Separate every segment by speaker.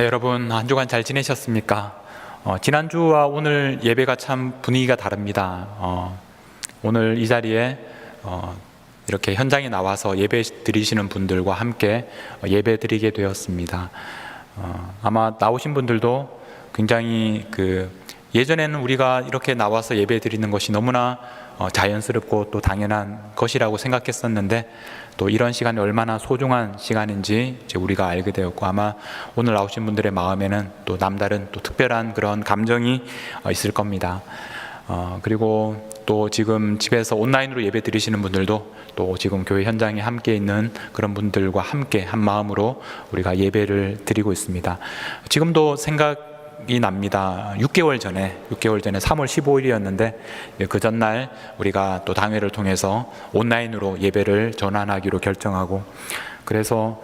Speaker 1: 네, 여러분 한 주간 잘 지내셨습니까? 지난주와 오늘 예배가 참 분위기가 다릅니다. 오늘 이 자리에 이렇게 현장에 나와서 예배 드리시는 분들과 함께 예배 드리게 되었습니다. 아마 나오신 분들도 굉장히 예전에는 우리가 이렇게 나와서 예배 드리는 것이 너무나 자연스럽고 또 당연한 것이라고 생각했었는데, 또 이런 시간이 얼마나 소중한 시간인지 이제 우리가 알게 되었고, 아마 오늘 나오신 분들의 마음에는 또 남다른 또 특별한 그런 감정이 있을 겁니다. 그리고 또 지금 집에서 온라인으로 예배 드리시는 분들도 또 지금 교회 현장에 함께 있는 그런 분들과 함께 한 마음으로 우리가 예배를 드리고 있습니다. 지금도 생각이 납니다. 6개월 전에 3월 15일이었는데 그 전날 우리가 또 당회를 통해서 온라인으로 예배를 전환하기로 결정하고, 그래서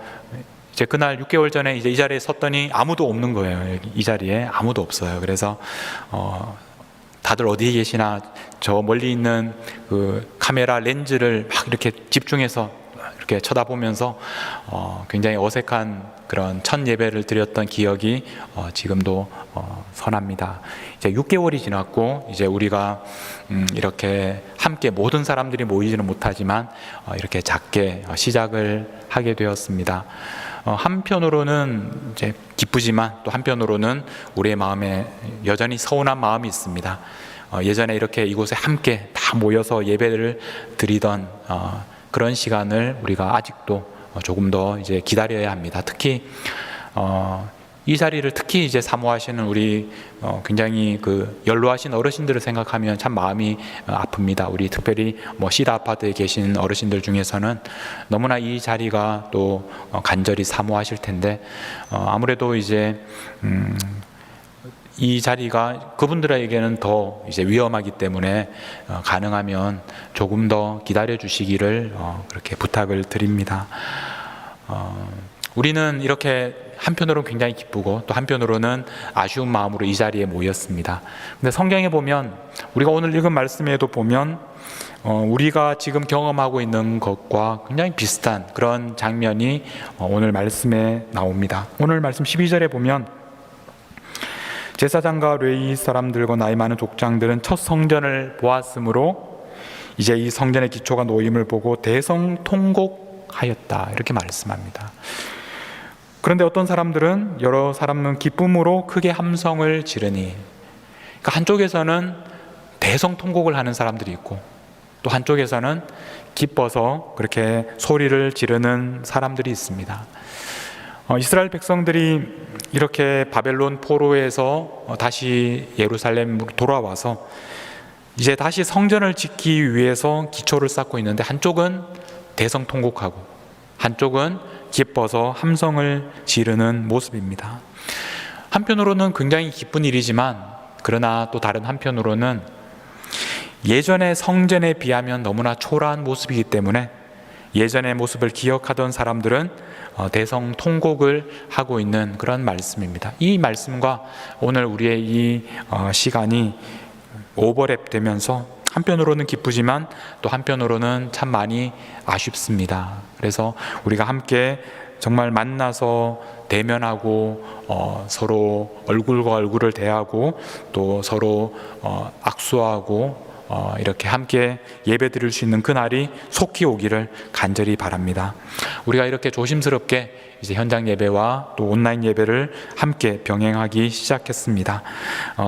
Speaker 1: 이제 그날 6개월 전에 이제 이 자리에 섰더니 아무도 없는 거예요. 이 자리에 아무도 없어요. 그래서 다들 어디에 계시나 저 멀리 있는 그 카메라 렌즈를 막 이렇게 집중해서 이렇게 쳐다보면서 굉장히 어색한 그런 첫 예배를 드렸던 기억이 지금도 선합니다. 이제 6개월이 지났고 이제 우리가 이렇게 함께 모든 사람들이 모이지는 못하지만 이렇게 작게 시작을 하게 되었습니다. 한편으로는 이제 기쁘지만 또 한편으로는 우리의 마음에 여전히 서운한 마음이 있습니다. 예전에 이렇게 이곳에 함께 다 모여서 예배를 드리던 그런 시간을 우리가 아직도 조금 더 이제 기다려야 합니다. 특히 이 자리를 특히 이제 사모하시는 우리 굉장히 연로하신 어르신들을 생각하면 참 마음이 아픕니다. 우리 특별히 시다 아파트에 계신 어르신들 중에서는 너무나 이 자리가 또 간절히 사모하실 텐데, 아무래도 이제 이 자리가 그분들에게는 더 이제 위험하기 때문에 가능하면 조금 더 기다려 주시기를 그렇게 부탁을 드립니다. 우리는 이렇게 한편으로는 굉장히 기쁘고 또 한편으로는 아쉬운 마음으로 이 자리에 모였습니다. 근데 성경에 보면, 우리가 오늘 읽은 말씀에도 보면 우리가 지금 경험하고 있는 것과 굉장히 비슷한 그런 장면이 오늘 말씀에 나옵니다. 오늘 말씀 12절에 보면, 제사장과 레위 사람들과 나이 많은 족장들은 첫 성전을 보았으므로 이제 이 성전의 기초가 놓임을 보고 대성통곡하였다, 이렇게 말씀합니다. 그런데 어떤 사람들은, 여러 사람은 기쁨으로 크게 함성을 지르니, 그러니까 한쪽에서는 대성통곡을 하는 사람들이 있고 또 한쪽에서는 기뻐서 그렇게 소리를 지르는 사람들이 있습니다. 이스라엘 백성들이 이렇게 바벨론 포로에서 다시 예루살렘으로 돌아와서 이제 다시 성전을 짓기 위해서 기초를 쌓고 있는데, 한쪽은 대성통곡하고 한쪽은 기뻐서 함성을 지르는 모습입니다. 한편으로는 굉장히 기쁜 일이지만, 그러나 또 다른 한편으로는 예전의 성전에 비하면 너무나 초라한 모습이기 때문에 예전의 모습을 기억하던 사람들은 대성통곡을 하고 있는 그런 말씀입니다. 이 말씀과 오늘 우리의 이 시간이 오버랩 되면서 한편으로는 기쁘지만 또 한편으로는 참 많이 아쉽습니다. 그래서 우리가 함께 정말 만나서 대면하고 서로 얼굴과 얼굴을 대하고 또 서로 악수하고 이렇게 함께 예배 드릴 수 있는 그날이 속히 오기를 간절히 바랍니다. 우리가 이렇게 조심스럽게 이제 현장 예배와 또 온라인 예배를 함께 병행하기 시작했습니다.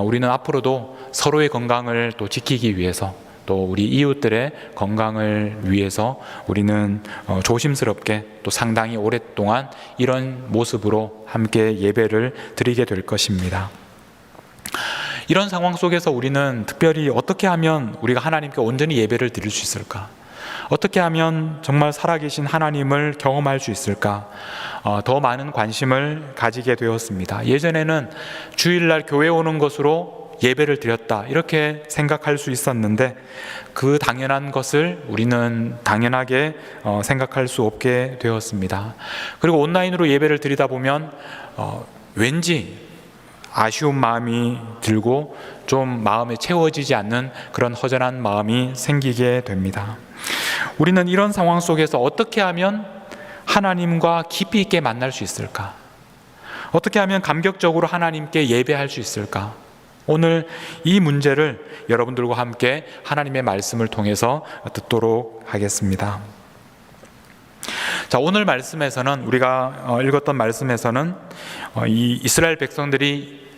Speaker 1: 우리는 앞으로도 서로의 건강을 또 지키기 위해서, 또 우리 이웃들의 건강을 위해서 우리는 조심스럽게 또 상당히 오랫동안 이런 모습으로 함께 예배를 드리게 될 것입니다. 이런 상황 속에서 우리는 특별히 어떻게 하면 우리가 하나님께 온전히 예배를 드릴 수 있을까? 어떻게 하면 정말 살아계신 하나님을 경험할 수 있을까? 더 많은 관심을 가지게 되었습니다. 예전에는 주일날 교회 오는 것으로 예배를 드렸다, 이렇게 생각할 수 있었는데 그 당연한 것을 우리는 당연하게 생각할 수 없게 되었습니다. 그리고 온라인으로 예배를 드리다 보면 왠지 아쉬운 마음이 들고 좀 마음에 채워지지 않는 그런 허전한 마음이 생기게 됩니다. 우리는 이런 상황 속에서 어떻게 하면 하나님과 깊이 있게 만날 수 있을까? 어떻게 하면 감격적으로 하나님께 예배할 수 있을까? 오늘 이 문제를 여러분들과 함께 하나님의 말씀을 통해서 듣도록 하겠습니다. 자, 오늘 말씀에서는, 우리가 읽었던 말씀에서는 이 이스라엘 백성들이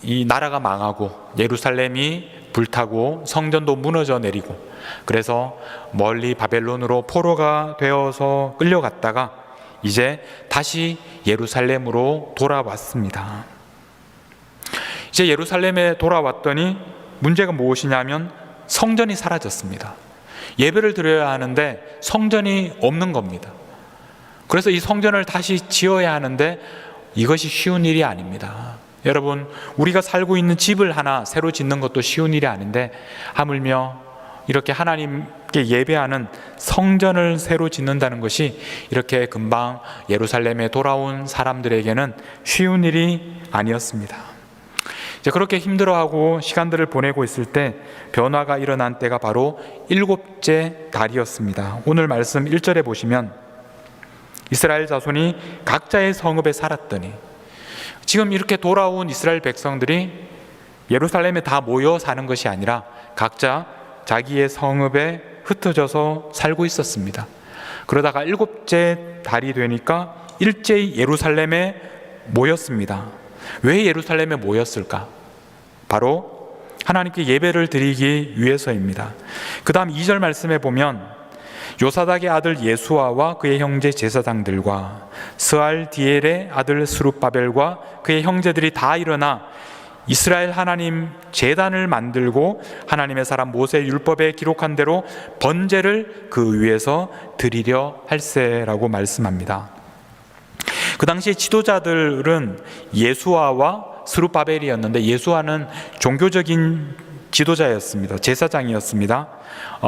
Speaker 1: 이 나라가 망하고 예루살렘이 불타고 성전도 무너져 내리고, 그래서 멀리 바벨론으로 포로가 되어서 끌려갔다가 이제 다시 예루살렘으로 돌아왔습니다. 이제 예루살렘에 돌아왔더니 문제가 무엇이냐면 성전이 사라졌습니다. 예배를 드려야 하는데 성전이 없는 겁니다. 그래서 이 성전을 다시 지어야 하는데 이것이 쉬운 일이 아닙니다. 여러분, 우리가 살고 있는 집을 하나 새로 짓는 것도 쉬운 일이 아닌데 하물며 이렇게 하나님께 예배하는 성전을 새로 짓는다는 것이 이렇게 금방 예루살렘에 돌아온 사람들에게는 쉬운 일이 아니었습니다. 이제 그렇게 힘들어하고 시간들을 보내고 있을 때 변화가 일어난 때가 바로 7째 달이었습니다. 오늘 말씀 1절에 보시면 이스라엘 자손이 각자의 성읍에 살았더니, 지금 이렇게 돌아온 이스라엘 백성들이 예루살렘에 다 모여 사는 것이 아니라 각자 자기의 성읍에 흩어져서 살고 있었습니다. 그러다가 7째 달이 되니까 일제히 예루살렘에 모였습니다. 왜 예루살렘에 모였을까? 바로 하나님께 예배를 드리기 위해서입니다. 그 다음 2절 말씀에 보면 요사닥의 아들 예수아와 그의 형제 제사장들과 스알디엘의 아들 스룹바벨과 그의 형제들이 다 일어나 이스라엘 하나님 제단을 만들고 하나님의 사람 모세의 율법에 기록한 대로 번제를 그 위에서 드리려 할세라고 말씀합니다. 그 당시에 지도자들은 예수아와 스룹바벨이었는데, 예수아는 종교적인 지도자였습니다. 제사장이었습니다.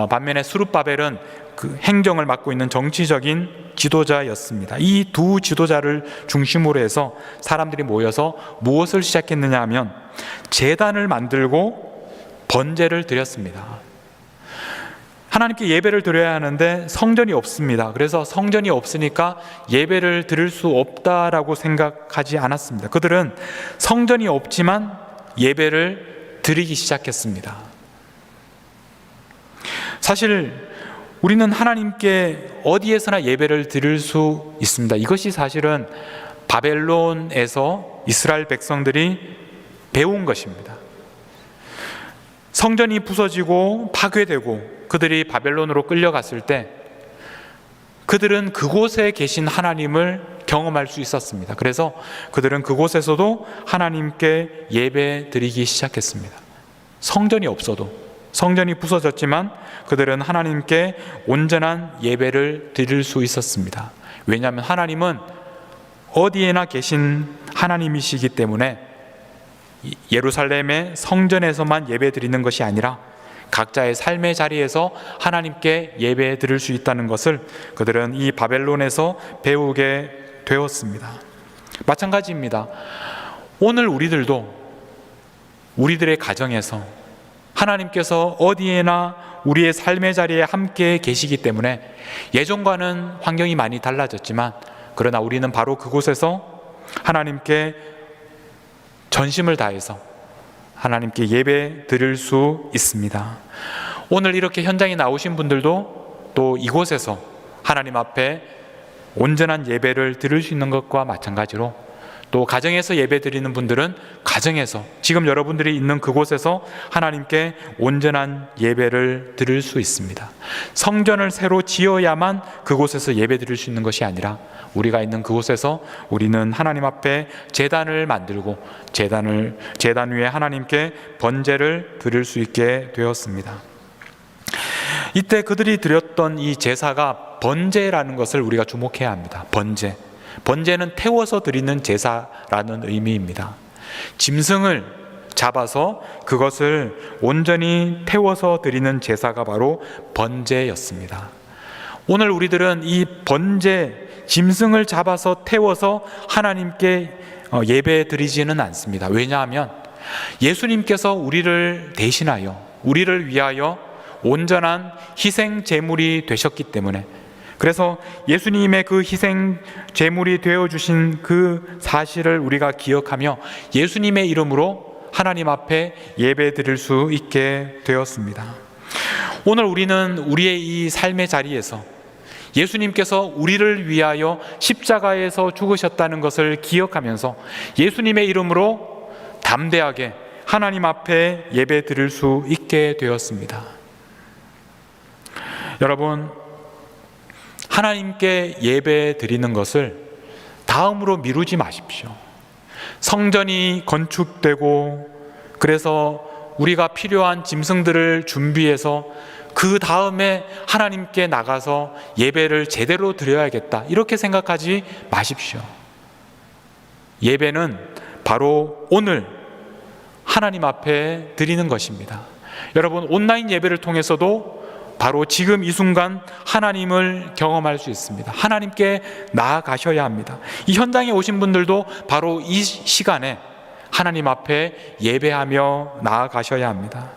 Speaker 1: 반면에 스룹바벨은 그 행정을 맡고 있는 정치적인 지도자였습니다. 이 두 지도자를 중심으로 해서 사람들이 모여서 무엇을 시작했느냐 하면 제단을 만들고 번제를 드렸습니다. 하나님께 예배를 드려야 하는데 성전이 없습니다. 그래서 성전이 없으니까 예배를 드릴 수 없다라고 생각하지 않았습니다. 그들은 성전이 없지만 예배를 드리기 시작했습니다. 사실 우리는 하나님께 어디에서나 예배를 드릴 수 있습니다. 이것이 사실은 바벨론에서 이스라엘 백성들이 배운 것입니다. 성전이 부서지고 파괴되고 그들이 바벨론으로 끌려갔을 때 그들은 그곳에 계신 하나님을 경험할 수 있었습니다. 그래서 그들은 그곳에서도 하나님께 예배 드리기 시작했습니다. 성전이 없어도, 성전이 부서졌지만 그들은 하나님께 온전한 예배를 드릴 수 있었습니다. 왜냐하면 하나님은 어디에나 계신 하나님이시기 때문에 예루살렘의 성전에서만 예배 드리는 것이 아니라 각자의 삶의 자리에서 하나님께 예배 드릴 수 있다는 것을 그들은 이 바벨론에서 배우게 되었습니다. 마찬가지입니다. 오늘 우리들도 우리들의 가정에서 하나님께서 어디에나 우리의 삶의 자리에 함께 계시기 때문에 예전과는 환경이 많이 달라졌지만, 그러나 우리는 바로 그곳에서 하나님께 전심을 다해서 하나님께 예배 드릴 수 있습니다. 오늘 이렇게 현장에 나오신 분들도 또 이곳에서 하나님 앞에 온전한 예배를 드릴 수 있는 것과 마찬가지로, 또 가정에서 예배 드리는 분들은 가정에서, 지금 여러분들이 있는 그곳에서 하나님께 온전한 예배를 드릴 수 있습니다. 성전을 새로 지어야만 그곳에서 예배 드릴 수 있는 것이 아니라 우리가 있는 그곳에서 우리는 하나님 앞에 제단을 만들고 제단 위에 하나님께 번제를 드릴 수 있게 되었습니다. 이때 그들이 드렸던 이 제사가 번제라는 것을 우리가 주목해야 합니다. 번제는 태워서 드리는 제사라는 의미입니다. 짐승을 잡아서 그것을 온전히 태워서 드리는 제사가 바로 번제였습니다. 오늘 우리들은 이 번제, 짐승을 잡아서 태워서 하나님께 예배 드리지는 않습니다. 왜냐하면 예수님께서 우리를 대신하여, 우리를 위하여 온전한 희생 제물이 되셨기 때문에, 그래서 예수님의 그 희생 제물이 되어주신 그 사실을 우리가 기억하며 예수님의 이름으로 하나님 앞에 예배 드릴 수 있게 되었습니다. 오늘 우리는 우리의 이 삶의 자리에서 예수님께서 우리를 위하여 십자가에서 죽으셨다는 것을 기억하면서 예수님의 이름으로 담대하게 하나님 앞에 예배 드릴 수 있게 되었습니다. 여러분, 하나님께 예배 드리는 것을 다음으로 미루지 마십시오. 성전이 건축되고 그래서 우리가 필요한 짐승들을 준비해서 그 다음에 하나님께 나가서 예배를 제대로 드려야겠다, 이렇게 생각하지 마십시오. 예배는 바로 오늘 하나님 앞에 드리는 것입니다. 여러분, 온라인 예배를 통해서도 바로 지금 이 순간 하나님을 경험할 수 있습니다. 하나님께 나아가셔야 합니다. 이 현장에 오신 분들도 바로 이 시간에 하나님 앞에 예배하며 나아가셔야 합니다.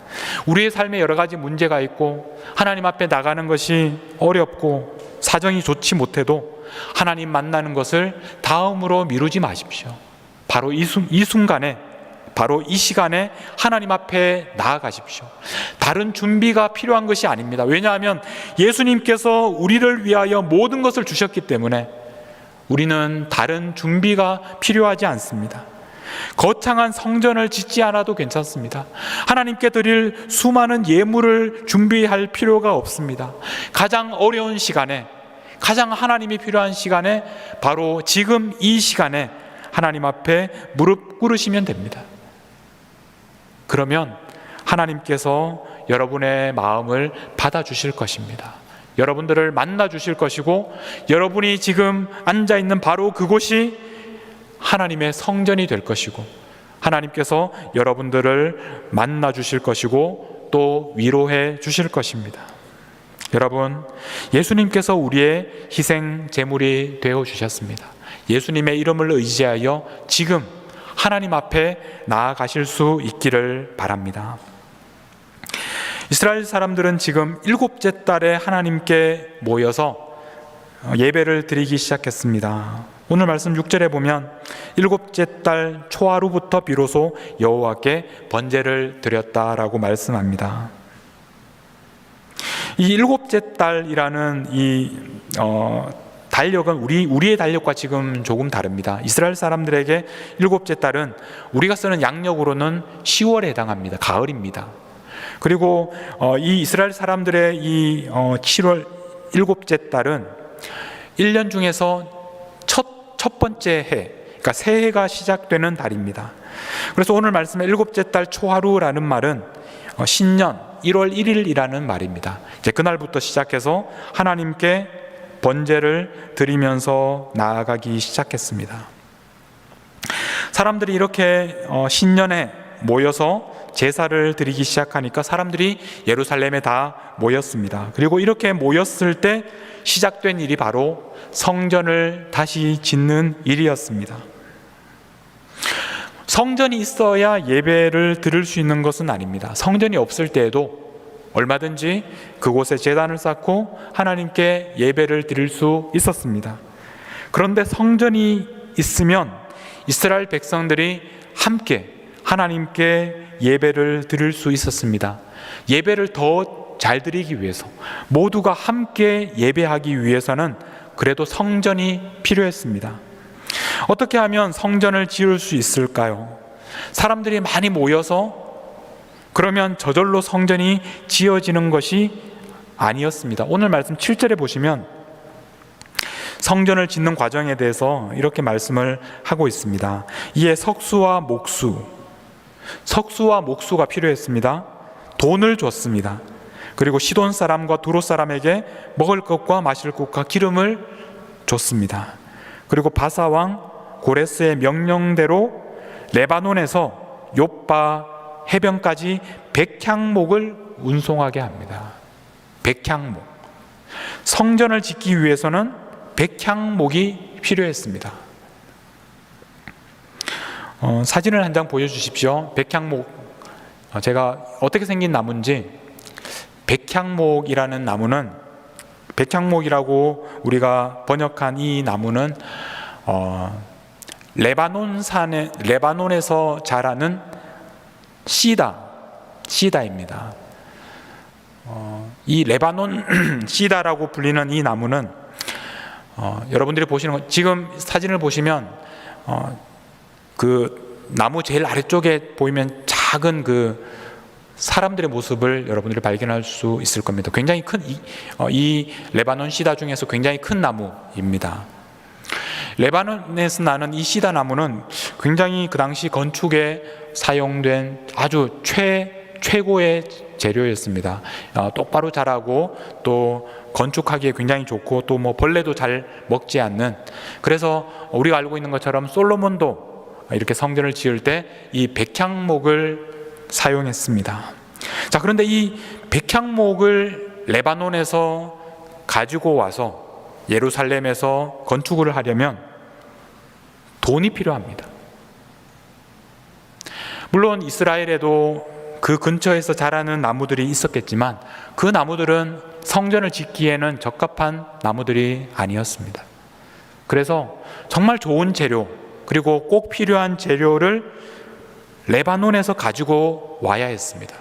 Speaker 1: 우리의 삶에 여러 가지 문제가 있고 하나님 앞에 나가는 것이 어렵고 사정이 좋지 못해도 하나님 만나는 것을 다음으로 미루지 마십시오. 바로 이 순간에, 바로 이 시간에 하나님 앞에 나아가십시오. 다른 준비가 필요한 것이 아닙니다. 왜냐하면 예수님께서 우리를 위하여 모든 것을 주셨기 때문에 우리는 다른 준비가 필요하지 않습니다. 거창한 성전을 짓지 않아도 괜찮습니다. 하나님께 드릴 수많은 예물을 준비할 필요가 없습니다. 가장 어려운 시간에, 가장 하나님이 필요한 시간에, 바로 지금 이 시간에 하나님 앞에 무릎 꿇으시면 됩니다. 그러면 하나님께서 여러분의 마음을 받아주실 것입니다. 여러분들을 만나주실 것이고, 여러분이 지금 앉아있는 바로 그곳이 하나님의 성전이 될 것이고, 하나님께서 여러분들을 만나주실 것이고 또 위로해 주실 것입니다. 여러분, 예수님께서 우리의 희생 제물이 되어 주셨습니다. 예수님의 이름을 의지하여 지금 하나님 앞에 나아가실 수 있기를 바랍니다. 이스라엘 사람들은 지금 7째 달에 하나님께 모여서 예배를 드리기 시작했습니다. 오늘 말씀 6절에 보면 7째 달 초하루부터 비로소 여호와께 번제를 드렸다라고 말씀합니다. 이 7째 달이라는 이 달력은 우리의 달력과 지금 조금 다릅니다. 이스라엘 사람들에게 7째 달은 우리가 쓰는 양력으로는 10월에 해당합니다. 가을입니다. 그리고 이 이스라엘 사람들의 이 7월 7째 달은 1년 중에서 첫 번째 해, 그러니까 새해가 시작되는 달입니다. 그래서 오늘 말씀의 7째 달 초하루라는 말은 신년 1월 1일이라는 말입니다. 이제 그날부터 시작해서 하나님께 번제를 드리면서 나아가기 시작했습니다. 사람들이 이렇게 신년에 모여서 제사를 드리기 시작하니까 사람들이 예루살렘에 다 모였습니다. 그리고 이렇게 모였을 때 시작된 일이 바로 성전을 다시 짓는 일이었습니다. 성전이 있어야 예배를 드릴 수 있는 것은 아닙니다. 성전이 없을 때에도 얼마든지 그곳에 제단을 쌓고 하나님께 예배를 드릴 수 있었습니다. 그런데 성전이 있으면 이스라엘 백성들이 함께 하나님께 예배를 드릴 수 있었습니다. 예배를 더 잘 드리기 위해서, 모두가 함께 예배하기 위해서는 그래도 성전이 필요했습니다. 어떻게 하면 성전을 지을 수 있을까요? 사람들이 많이 모여서 그러면 저절로 성전이 지어지는 것이 아니었습니다. 오늘 말씀 7절에 보시면 성전을 짓는 과정에 대해서 이렇게 말씀을 하고 있습니다. 이에 석수와 목수가 필요했습니다. 돈을 줬습니다. 그리고 시돈 사람과 두로 사람에게 먹을 것과 마실 것과 기름을 줬습니다. 그리고 바사왕 고레스의 명령대로 레바논에서 욥바 해변까지 백향목을 운송하게 합니다. 백향목. 성전을 짓기 위해서는 백향목이 필요했습니다. 사진을 한 장 보여주십시오. 백향목, 제가 어떻게 생긴 나무인지. 백향목이라는 나무는 백향목이라고 우리가 번역한 이 나무는 레바논에서 자라는 시다입니다. 이 레바논 시다라고 불리는 이 나무는 여러분들이 보시는 지금 사진을 보시면 그 나무 제일 아래쪽에 보이면 작은 그 사람들의 모습을 여러분들이 발견할 수 있을 겁니다. 굉장히 큰 이 레바논 시다 중에서 굉장히 큰 나무입니다. 레바논에서 나는 이 시다 나무는 굉장히 그 당시 건축에 사용된 아주 최고의 재료였습니다. 똑바로 자라고 또 건축하기에 굉장히 좋고 또 뭐 벌레도 잘 먹지 않는, 그래서 우리가 알고 있는 것처럼 솔로몬도 이렇게 성전을 지을 때 이 백향목을 사용했습니다. 자, 그런데 이 백향목을 레바논에서 가지고 와서 예루살렘에서 건축을 하려면 돈이 필요합니다. 물론 이스라엘에도 그 근처에서 자라는 나무들이 있었겠지만 그 나무들은 성전을 짓기에는 적합한 나무들이 아니었습니다. 그래서 정말 좋은 재료, 그리고 꼭 필요한 재료를 레바논에서 가지고 와야 했습니다.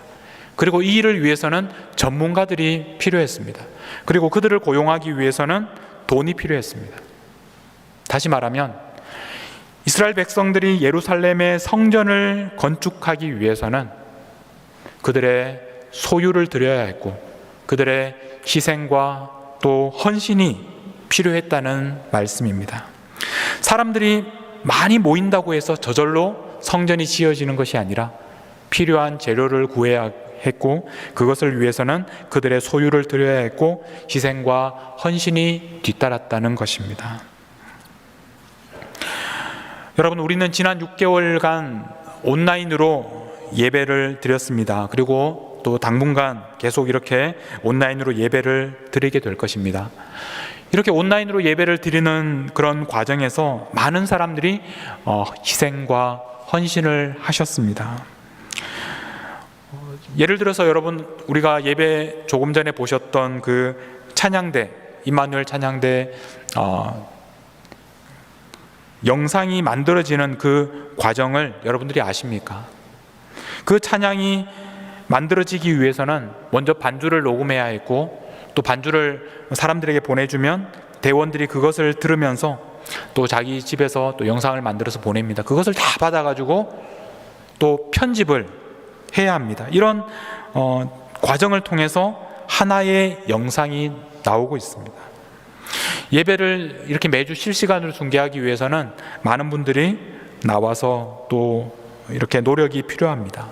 Speaker 1: 그리고 이 일을 위해서는 전문가들이 필요했습니다. 그리고 그들을 고용하기 위해서는 돈이 필요했습니다. 다시 말하면 이스라엘 백성들이 예루살렘의 성전을 건축하기 위해서는 그들의 소유를 드려야 했고 그들의 희생과 또 헌신이 필요했다는 말씀입니다. 사람들이 많이 모인다고 해서 저절로 성전이 지어지는 것이 아니라 필요한 재료를 구해야 했고 그것을 위해서는 그들의 소유를 드려야 했고 희생과 헌신이 뒤따랐다는 것입니다. 여러분, 우리는 지난 6개월간 온라인으로 예배를 드렸습니다. 그리고 또 당분간 계속 이렇게 온라인으로 예배를 드리게 될 것입니다. 이렇게 온라인으로 예배를 드리는 그런 과정에서 많은 사람들이 희생과 헌신을 하셨습니다. 예를 들어서 여러분, 우리가 예배 조금 전에 보셨던 그 찬양대, 임마누엘 찬양대 영상이 만들어지는 그 과정을 여러분들이 아십니까? 그 찬양이 만들어지기 위해서는 먼저 반주를 녹음해야 했고 또 반주를 사람들에게 보내주면 대원들이 그것을 들으면서 또 자기 집에서 또 영상을 만들어서 보냅니다. 그것을 다 받아가지고 또 편집을 해야 합니다. 이런 과정을 통해서 하나의 영상이 나오고 있습니다. 예배를 이렇게 매주 실시간으로 중계하기 위해서는 많은 분들이 나와서 또 이렇게 노력이 필요합니다.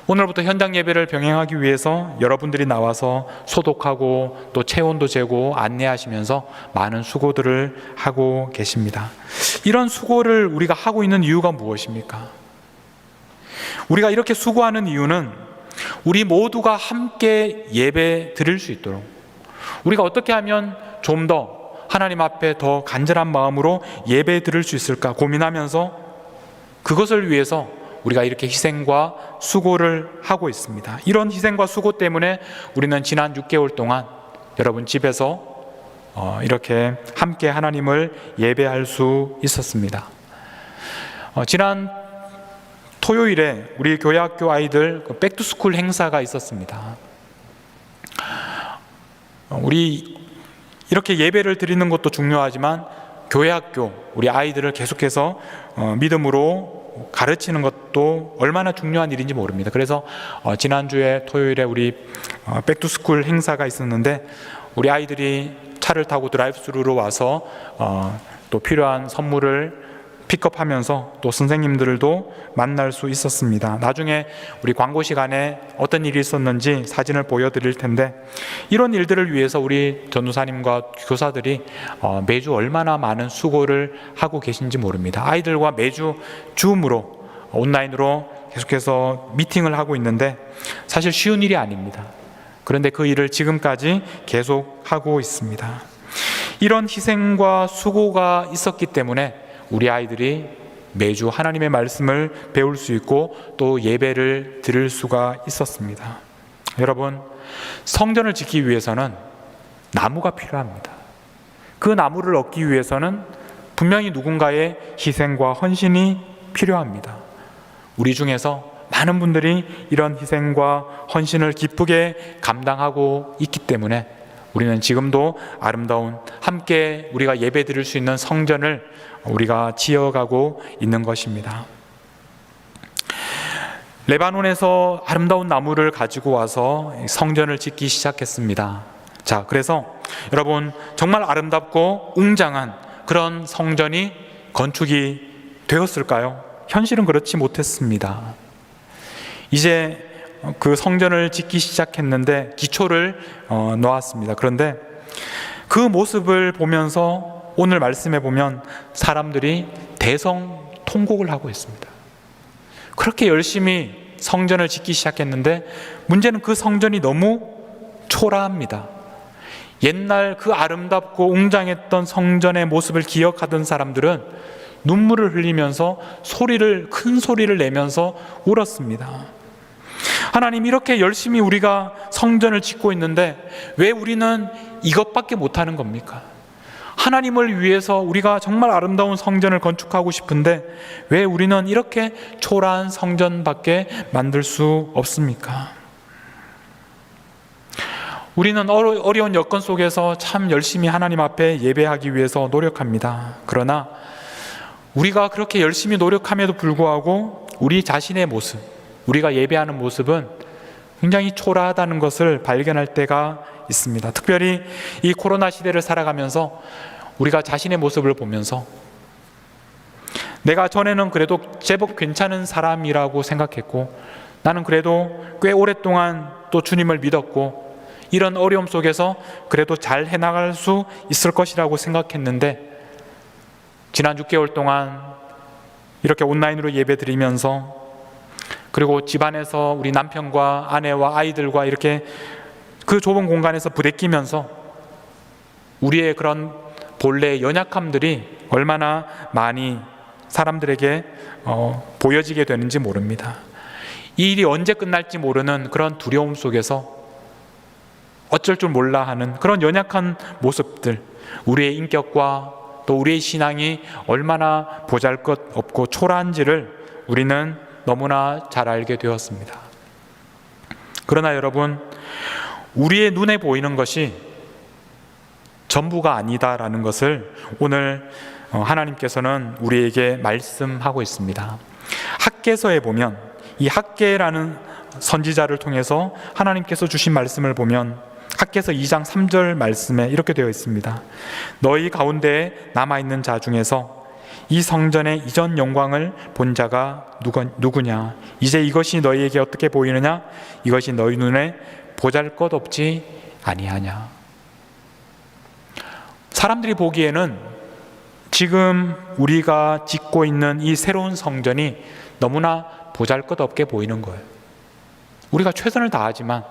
Speaker 1: 오늘부터 현장 예배를 병행하기 위해서 여러분들이 나와서 소독하고 또 체온도 재고 안내하시면서 많은 수고들을 하고 계십니다. 이런 수고를 우리가 하고 있는 이유가 무엇입니까? 우리가 이렇게 수고하는 이유는 우리 모두가 함께 예배 드릴 수 있도록, 우리가 어떻게 하면 좀 더 하나님 앞에 더 간절한 마음으로 예배 드릴 수 있을까 고민하면서 그것을 위해서 우리가 이렇게 희생과 수고를 하고 있습니다. 이런 희생과 수고 때문에 우리는 지난 6개월 동안 여러분 집에서 이렇게 함께 하나님을 예배할 수 있었습니다. 지난 토요일에 우리 교회학교 아이들 백투스쿨 행사가 있었습니다. 우리 이렇게 예배를 드리는 것도 중요하지만 교회학교 우리 아이들을 계속해서 믿음으로 가르치는 것도 얼마나 중요한 일인지 모릅니다. 그래서 지난주에 토요일에 우리 백투스쿨 행사가 있었는데 우리 아이들이 차를 타고 드라이브스루로 와서 또 필요한 선물을 픽업하면서 또 선생님들도 만날 수 있었습니다. 나중에 우리 광고 시간에 어떤 일이 있었는지 사진을 보여드릴 텐데 이런 일들을 위해서 우리 전도사님과 교사들이 매주 얼마나 많은 수고를 하고 계신지 모릅니다. 아이들과 매주 줌으로 온라인으로 계속해서 미팅을 하고 있는데 사실 쉬운 일이 아닙니다. 그런데 그 일을 지금까지 계속 하고 있습니다. 이런 희생과 수고가 있었기 때문에 우리 아이들이 매주 하나님의 말씀을 배울 수 있고 또 예배를 드릴 수가 있었습니다. 여러분, 성전을 짓기 위해서는 나무가 필요합니다. 그 나무를 얻기 위해서는 분명히 누군가의 희생과 헌신이 필요합니다. 우리 중에서 많은 분들이 이런 희생과 헌신을 기쁘게 감당하고 있기 때문에 우리는 지금도 아름다운 함께 우리가 예배 드릴 수 있는 성전을 우리가 지어가고 있는 것입니다. 레바논에서 아름다운 나무를 가지고 와서 성전을 짓기 시작했습니다. 자, 그래서 여러분, 정말 아름답고 웅장한 그런 성전이 건축이 되었을까요? 현실은 그렇지 못했습니다. 이제 그 성전을 짓기 시작했는데 기초를 놓았습니다. 그런데 그 모습을 보면서 오늘 말씀에 보면 사람들이 대성통곡을 하고 있습니다. 그렇게 열심히 성전을 짓기 시작했는데 문제는 그 성전이 너무 초라합니다. 옛날 그 아름답고 웅장했던 성전의 모습을 기억하던 사람들은 눈물을 흘리면서 큰 소리를 내면서 울었습니다. 하나님, 이렇게 열심히 우리가 성전을 짓고 있는데 왜 우리는 이것밖에 못하는 겁니까? 하나님을 위해서 우리가 정말 아름다운 성전을 건축하고 싶은데 왜 우리는 이렇게 초라한 성전밖에 만들 수 없습니까? 우리는 어려운 여건 속에서 참 열심히 하나님 앞에 예배하기 위해서 노력합니다. 그러나 우리가 그렇게 열심히 노력함에도 불구하고 우리 자신의 모습, 우리가 예배하는 모습은 굉장히 초라하다는 것을 발견할 때가 있습니다. 특별히 이 코로나 시대를 살아가면서 우리가 자신의 모습을 보면서 내가 전에는 그래도 제법 괜찮은 사람이라고 생각했고 나는 그래도 꽤 오랫동안 또 주님을 믿었고 이런 어려움 속에서 그래도 잘 해나갈 수 있을 것이라고 생각했는데 지난 6개월 동안 이렇게 온라인으로 예배 드리면서 그리고 집안에서 우리 남편과 아내와 아이들과 이렇게 그 좁은 공간에서 부대끼면서 우리의 그런 본래의 연약함들이 얼마나 많이 사람들에게 보여지게 되는지 모릅니다. 이 일이 언제 끝날지 모르는 그런 두려움 속에서 어쩔 줄 몰라 하는 그런 연약한 모습들, 우리의 인격과 또 우리의 신앙이 얼마나 보잘것없고 초라한지를 우리는 너무나 잘 알게 되었습니다. 그러나 여러분, 우리의 눈에 보이는 것이 전부가 아니다라는 것을 오늘 하나님께서는 우리에게 말씀하고 있습니다. 학개서에 보면 이 학개라는 선지자를 통해서 하나님께서 주신 말씀을 보면 학개서 2장 3절 말씀에 이렇게 되어 있습니다. 너희 가운데에 남아있는 자 중에서 이 성전의 이전 영광을 본 자가 누구냐? 이제 이것이 너희에게 어떻게 보이느냐? 이것이 너희 눈에 보잘것없지 아니하냐? 사람들이 보기에는 지금 우리가 짓고 있는 이 새로운 성전이 너무나 보잘것없게 보이는 거예요. 우리가 최선을 다하지만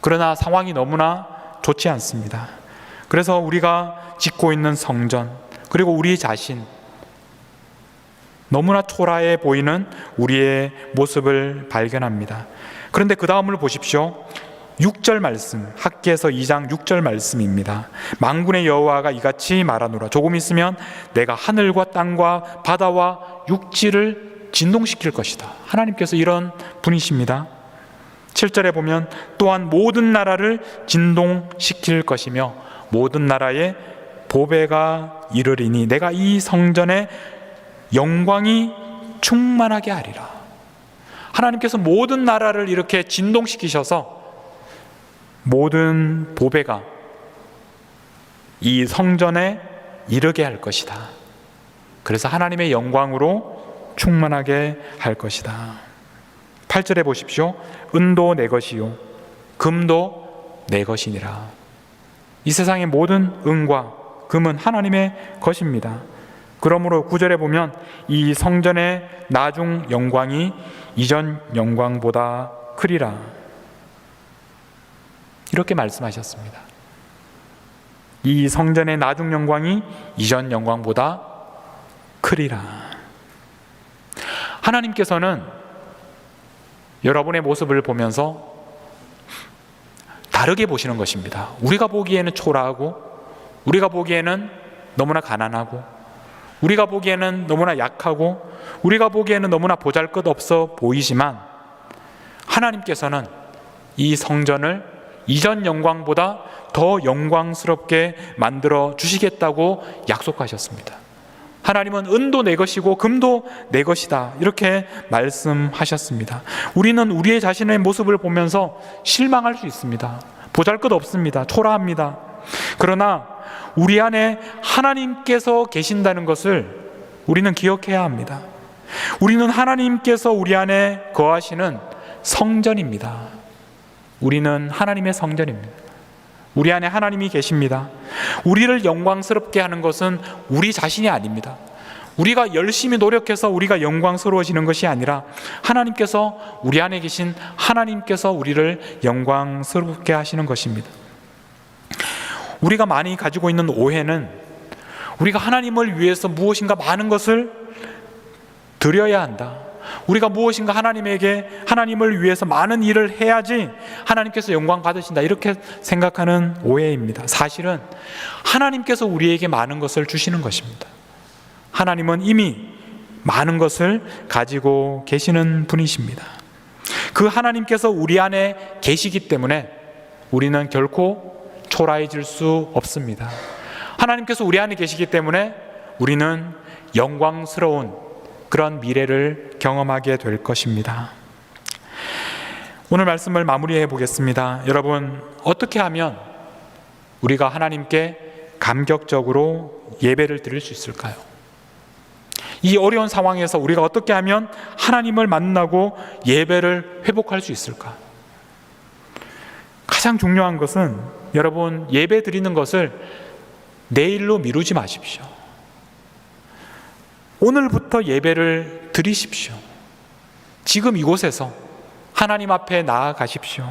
Speaker 1: 그러나 상황이 너무나 좋지 않습니다. 그래서 우리가 짓고 있는 성전, 그리고 우리 자신, 너무나 초라해 보이는 우리의 모습을 발견합니다. 그런데 그 다음을 보십시오. 6절 말씀, 학개서 2장 6절 말씀입니다. 만군의 여호와가 이같이 말하노라. 조금 있으면 내가 하늘과 땅과 바다와 육지를 진동시킬 것이다. 하나님께서 이런 분이십니다. 7절에 보면 또한 모든 나라를 진동시킬 것이며 모든 나라에 보배가 이르리니 내가 이 성전의 영광이 충만하게 하리라. 하나님께서 모든 나라를 이렇게 진동시키셔서 모든 보배가 이 성전에 이르게 할 것이다. 그래서 하나님의 영광으로 충만하게 할 것이다. 8절에 보십시오. 은도 내 것이요 금도 내 것이니라. 이 세상의 모든 은과 금은 하나님의 것입니다. 그러므로 9절에 보면 이 성전의 나중 영광이 이전 영광보다 크리라. 이렇게 말씀하셨습니다. 이 성전의 나중 영광이 이전 영광보다 크리라. 하나님께서는 여러분의 모습을 보면서 다르게 보시는 것입니다. 우리가 보기에는 초라하고, 우리가 보기에는 너무나 가난하고, 우리가 보기에는 너무나 약하고, 우리가 보기에는 너무나 보잘것없어 보이지만 하나님께서는 이 성전을 이전 영광보다 더 영광스럽게 만들어 주시겠다고 약속하셨습니다. 하나님은 은도 내 것이고 금도 내 것이다, 이렇게 말씀하셨습니다. 우리는 우리의 자신의 모습을 보면서 실망할 수 있습니다. 보잘것없습니다. 초라합니다. 그러나 우리 안에 하나님께서 계신다는 것을 우리는 기억해야 합니다. 우리는 하나님께서 우리 안에 거하시는 성전입니다. 우리는 하나님의 성전입니다. 우리 안에 하나님이 계십니다. 우리를 영광스럽게 하는 것은 우리 자신이 아닙니다. 우리가 열심히 노력해서 우리가 영광스러워지는 것이 아니라 하나님께서, 우리 안에 계신 하나님께서 우리를 영광스럽게 하시는 것입니다. 우리가 많이 가지고 있는 오해는 우리가 하나님을 위해서 무엇인가 많은 것을 드려야 한다, 우리가 무엇인가 하나님을 위해서 많은 일을 해야지 하나님께서 영광 받으신다, 이렇게 생각하는 오해입니다. 사실은 하나님께서 우리에게 많은 것을 주시는 것입니다. 하나님은 이미 많은 것을 가지고 계시는 분이십니다. 그 하나님께서 우리 안에 계시기 때문에 우리는 결코 초라해질 수 없습니다. 하나님께서 우리 안에 계시기 때문에 우리는 영광스러운 그런 미래를 경험하게 될 것입니다. 오늘 말씀을 마무리해 보겠습니다. 여러분, 어떻게 하면 우리가 하나님께 감격적으로 예배를 드릴 수 있을까요? 이 어려운 상황에서 우리가 어떻게 하면 하나님을 만나고 예배를 회복할 수 있을까? 가장 중요한 것은, 여러분, 예배 드리는 것을 내일로 미루지 마십시오. 오늘부터 예배를 드리십시오. 지금 이곳에서 하나님 앞에 나아가십시오.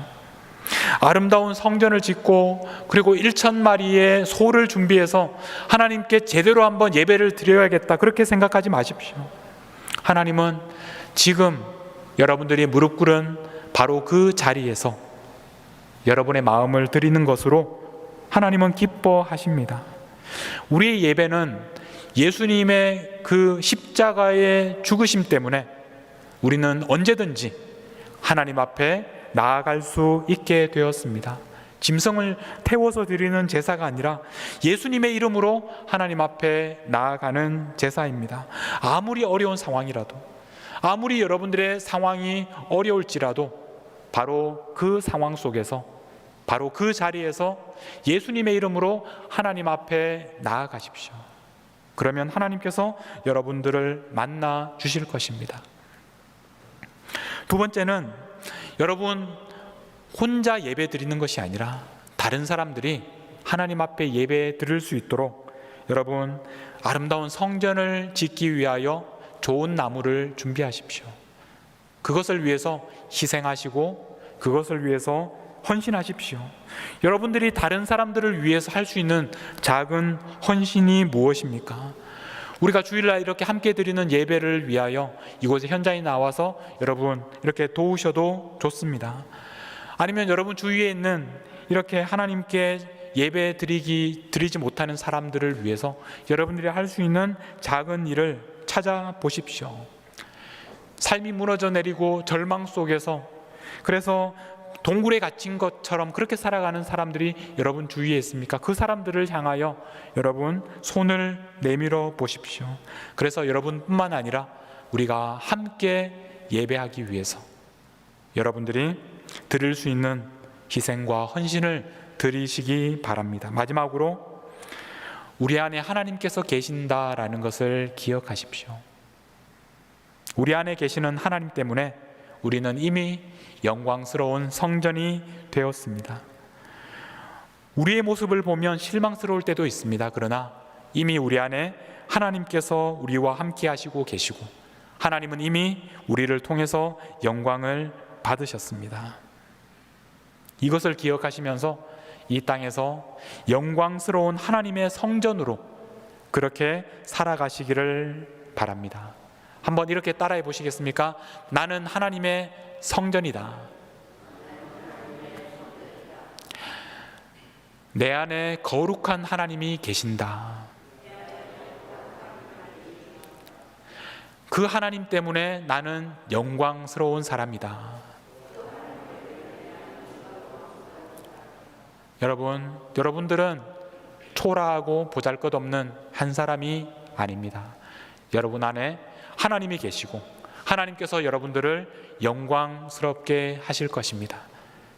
Speaker 1: 아름다운 성전을 짓고 그리고 1,000마리의 소를 준비해서 하나님께 제대로 한번 예배를 드려야겠다, 그렇게 생각하지 마십시오. 하나님은 지금 여러분들이 무릎 꿇은 바로 그 자리에서 여러분의 마음을 드리는 것으로 하나님은 기뻐하십니다. 우리의 예배는 예수님의 그 십자가의 죽으심 때문에 우리는 언제든지 하나님 앞에 나아갈 수 있게 되었습니다. 짐승을 태워서 드리는 제사가 아니라 예수님의 이름으로 하나님 앞에 나아가는 제사입니다. 아무리 어려운 상황이라도, 아무리 여러분들의 상황이 어려울지라도 바로 그 상황 속에서, 바로 그 자리에서 예수님의 이름으로 하나님 앞에 나아가십시오. 그러면 하나님께서 여러분들을 만나 주실 것입니다. 두 번째는, 여러분 혼자 예배 드리는 것이 아니라 다른 사람들이 하나님 앞에 예배 드릴 수 있도록 여러분 아름다운 성전을 짓기 위하여 좋은 나무를 준비하십시오. 그것을 위해서 희생하시고 그것을 위해서 헌신하십시오. 여러분들이 다른 사람들을 위해서 할 수 있는 작은 헌신이 무엇입니까? 우리가 주일날 이렇게 함께 드리는 예배를 위하여 이곳에 현장에 나와서 여러분 이렇게 도우셔도 좋습니다. 아니면 여러분 주위에 있는 이렇게 하나님께 예배 드리지 못하는 사람들을 위해서 여러분들이 할 수 있는 작은 일을 찾아보십시오. 삶이 무너져 내리고 절망 속에서, 그래서 동굴에 갇힌 것처럼 그렇게 살아가는 사람들이 여러분 주위에 있습니까? 그 사람들을 향하여 여러분 손을 내밀어 보십시오. 그래서 여러분뿐만 아니라 우리가 함께 예배하기 위해서 여러분들이 드릴 수 있는 희생과 헌신을 드리시기 바랍니다. 마지막으로 우리 안에 하나님께서 계신다라는 것을 기억하십시오. 우리 안에 계시는 하나님 때문에 우리는 이미 영광스러운 성전이 되었습니다. 우리의 모습을 보면 실망스러울 때도 있습니다. 그러나 이미 우리 안에 하나님께서 우리와 함께 하시고 계시고 하나님은 이미 우리를 통해서 영광을 받으셨습니다. 이것을 기억하시면서 이 땅에서 영광스러운 하나님의 성전으로 그렇게 살아가시기를 바랍니다. 한번 이렇게 따라해 보시겠습니까? 나는 하나님의 성전이다. 내 안에 거룩한 하나님이 계신다. 그 하나님 때문에 나는 영광스러운 사람이다. 여러분들은 초라하고 보잘것없는 한 사람이 아닙니다. 여러분 안에 하나님이 계시고 하나님께서 여러분들을 영광스럽게 하실 것입니다.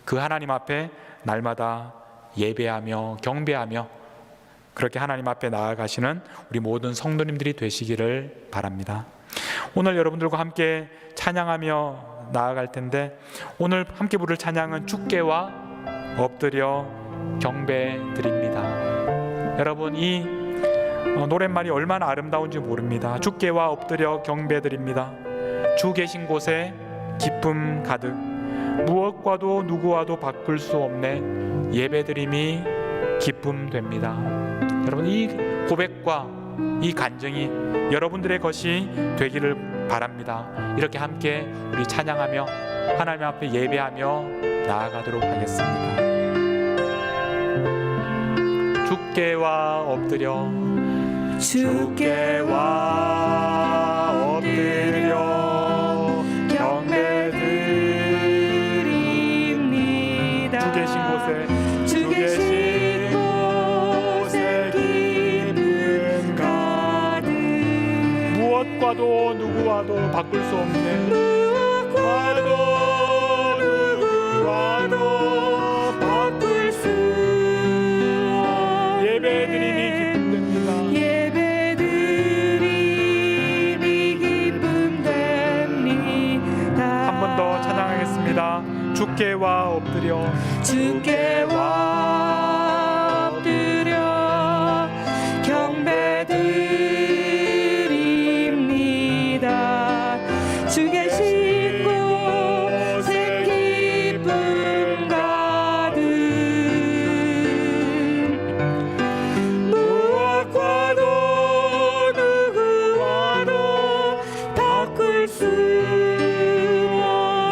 Speaker 1: 그 하나님 앞에 날마다 예배하며 경배하며 그렇게 하나님 앞에 나아가시는 우리 모든 성도님들이 되시기를 바랍니다. 오늘 여러분들과 함께 찬양하며 나아갈 텐데, 오늘 함께 부를 찬양은 주께와 엎드려 경배 드립니다. 여러분, 이 노랫말이 얼마나 아름다운지 모릅니다. 주께와 엎드려 경배 드립니다. 주 계신 곳에 기쁨 가득, 무엇과도 누구와도 바꿀 수 없네 예배드림이 기쁨 됩니다. 여러분, 이 고백과 이 간증이 여러분들의 것이 되기를 바랍니다. 이렇게 함께 우리 찬양하며 하나님 앞에 예배하며 나아가도록 하겠습니다. 주께와 엎드려 경배드립니다. 주 계신 곳에 기쁨 가득, 무엇과도 누구와도 바꿀 수 없네, 무엇과도 누구와도 바꿀 수 없네 예배드림이 기쁨됩니다. 한 번 더 찬양하겠습니다. 주께와 엎드려
Speaker 2: 경배드립니다. 주 계신 곳에 기쁨 가득, 무엇과도 누구와도 바꿀 수 없네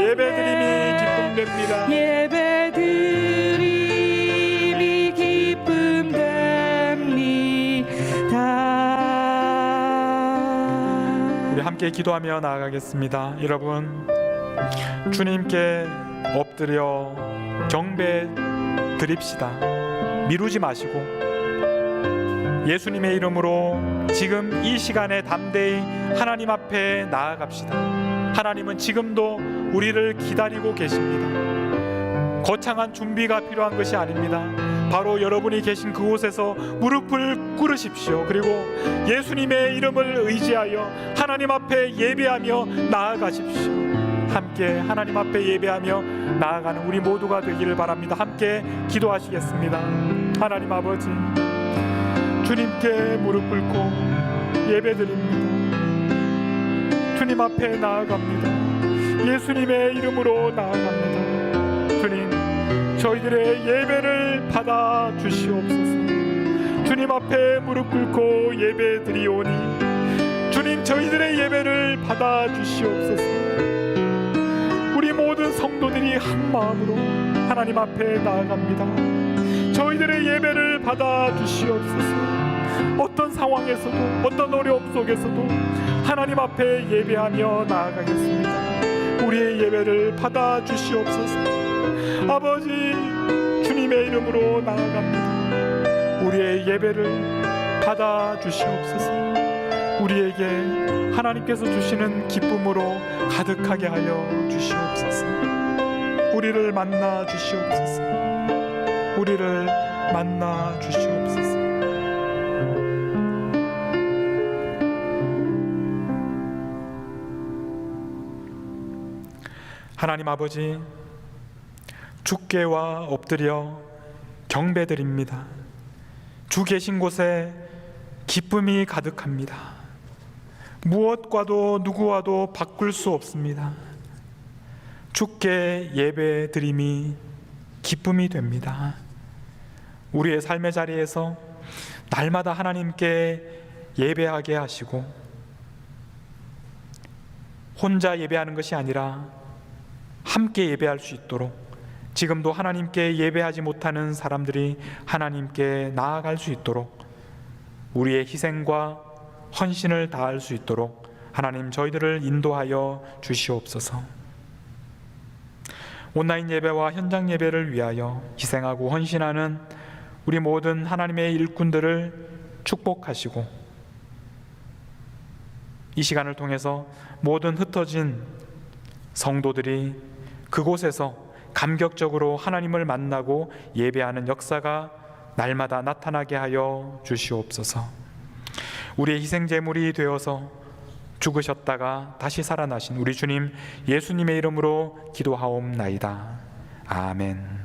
Speaker 1: 예배드림이 기쁨됩니다.
Speaker 2: 예배드림이 기쁨됩니다.
Speaker 1: 우리 함께 기도하며 나아가겠습니다. 여러분, 주님께 엎드려 경배 드립시다. 미루지 마시고 예수님의 이름으로 지금 이 시간에 담대히 하나님 앞에 나아갑시다. 하나님은 지금도 우리를 기다리고 계십니다. 거창한 준비가 필요한 것이 아닙니다. 바로 여러분이 계신 그곳에서 무릎을 꿇으십시오. 그리고 예수님의 이름을 의지하여 하나님 앞에 예배하며 나아가십시오. 함께 하나님 앞에 예배하며 나아가는 우리 모두가 되기를 바랍니다. 함께 기도하시겠습니다. 하나님 아버지, 주님께 무릎 꿇고 예배드립니다. 주님 앞에 나아갑니다. 예수님의 이름으로 나아갑니다. 주님, 저희들의 예배를 받아 주시옵소서. 주님 앞에 무릎 꿇고 예배 드리오니 주님, 저희들의 예배를 받아 주시옵소서. 우리 모든 성도들이 한 마음으로 하나님 앞에 나아갑니다. 저희들의 예배를 받아 주시옵소서. 어떤 상황에서도, 어떤 어려움 속에서도 하나님 앞에 예배하며 나아가겠습니다. 우리의 예배를 받아 주시옵소서. 아버지, 주님의 이름으로 나아갑니다. 우리의 예배를 받아 주시옵소서. 우리에게 하나님께서 주시는 기쁨으로 가득하게 하여 주시옵소서. 우리를 만나 주시옵소서. 우리를 만나 주시옵소서. 하나님 아버지, 주께와 엎드려 경배드립니다. 주 계신 곳에 기쁨이 가득합니다. 무엇과도 누구와도 바꿀 수 없습니다. 주께 예배드림이 기쁨이 됩니다. 우리의 삶의 자리에서 날마다 하나님께 예배하게 하시고, 혼자 예배하는 것이 아니라 함께 예배할 수 있도록 지금도 하나님께 예배하지 못하는 사람들이 하나님께 나아갈 수 있도록, 우리의 희생과 헌신을 다할 수 있도록 하나님 저희들을 인도하여 주시옵소서. 온라인 예배와 현장 예배를 위하여 희생하고 헌신하는 우리 모든 하나님의 일꾼들을 축복하시고, 이 시간을 통해서 모든 흩어진 성도들이 그곳에서 감격적으로 하나님을 만나고 예배하는 역사가 날마다 나타나게 하여 주시옵소서. 우리의 희생제물이 되어서 죽으셨다가 다시 살아나신 우리 주님 예수님의 이름으로 기도하옵나이다. 아멘.